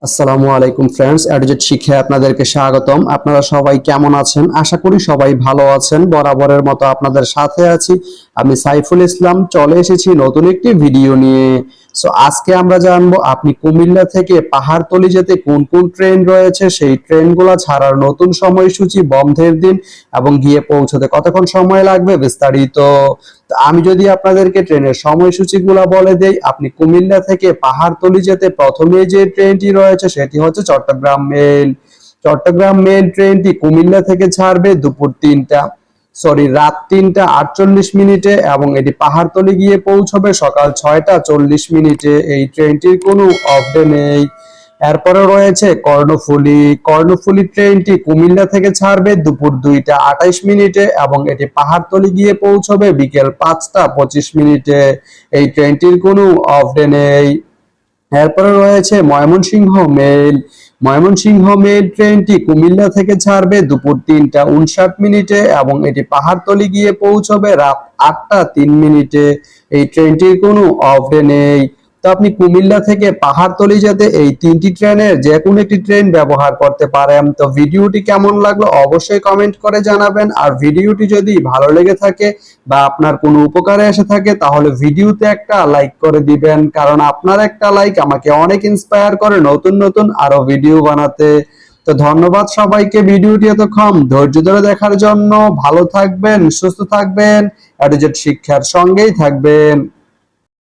আসসালামু আলাইকুম ফ্রেন্ডস, এডুজেট শিক্ষায় আপনাদেরকে স্বাগতম। আপনারা সবাই কেমন আছেন? আশা করি সবাই ভালো আছেন। বরাবরের মতো আপনাদের সাথে আছি আমি সাইফুল ইসলাম। চলে এসেছি নতুন একটি ভিডিও নিয়ে। আজকে আমরা জানবো আপনি কুমিল্লা থেকে পাহাড়তলি যেতে কোন কোন ট্রেন রয়েছে, সেই ট্রেনগুলো ছাড়ার নতুন সময়সূচি, বন্ধের দিন এবং গিয়ে পৌঁছতে কতক্ষণ সময় লাগবে বিস্তারিত। আমি যদি আপনাদেরকে ট্রেনের সময়সূচিগুলো বলে দেই, আপনি কুমিল্লা থেকে পাহাড়তলি যেতে প্রথমে যে ট্রেনটি রয়েছে সেটি হচ্ছে চট্টগ্রাম মেল। চট্টগ্রাম মেল ট্রেনটি কুমিল্লা থেকে ছাড়বে রাত 3টা 48 মিনিটে এবং এটি পাহাড়তলি গিয়ে পৌঁছবে সকাল 6টা 40 মিনিটে। এই ট্রেনটির কোনো অফ ডে নেই। এরপরে রয়েছে কর্ণফুলী। কর্ণফুলী ট্রেনটি কুমিল্লা থেকে ছাড়বে দুপুর 2টা 28 মিনিটে এবং এটি পাহাড়তলি গিয়ে পৌঁছবে বিকেল 5টা 25 মিনিটে। এই ট্রেনটির কোনো অফ ডে নেই। এরপরে রয়েছে ময়মনসিংহ মেল। ময়মনসিংহ মেল ট্রেনটি কুমিল্লা থেকে ছাড়বে দুপুর 3টা 59 মিনিটে এবং এটি পাহাড়তলি গিয়ে পৌঁছবে রাত 8টা 3 মিনিটে। এই ট্রেনটির কোনো অফ ডে নেই। তো আপনি কুমিল্লা থেকে পাহাড়তলি যেতে এই তিনটি ট্রেনের যে কোনো একটি ট্রেন ব্যবহার করতে পারেন। তো ভিডিওটি কেমন লাগলো অবশ্যই কমেন্ট করে জানাবেন। আর ভিডিওটি যদি ভালো লেগে থাকে বা আপনার কোনো উপকারে এসে থাকে তাহলে ভিডিওতে একটা লাইক করে দিবেন, কারণ আপনার একটা লাইক আমাকে অনেক ইন্সপায়ার করে নতুন নতুন আরো ভিডিও বানাতে। তো ধন্যবাদ সবাইকে ভিডিওটি এতক্ষণ ধৈর্য ধরে দেখার জন্য। ভালো থাকবেন, সুস্থ থাকবেন, এডুজেট শিক্ষার সঙ্গেই থাকবেন।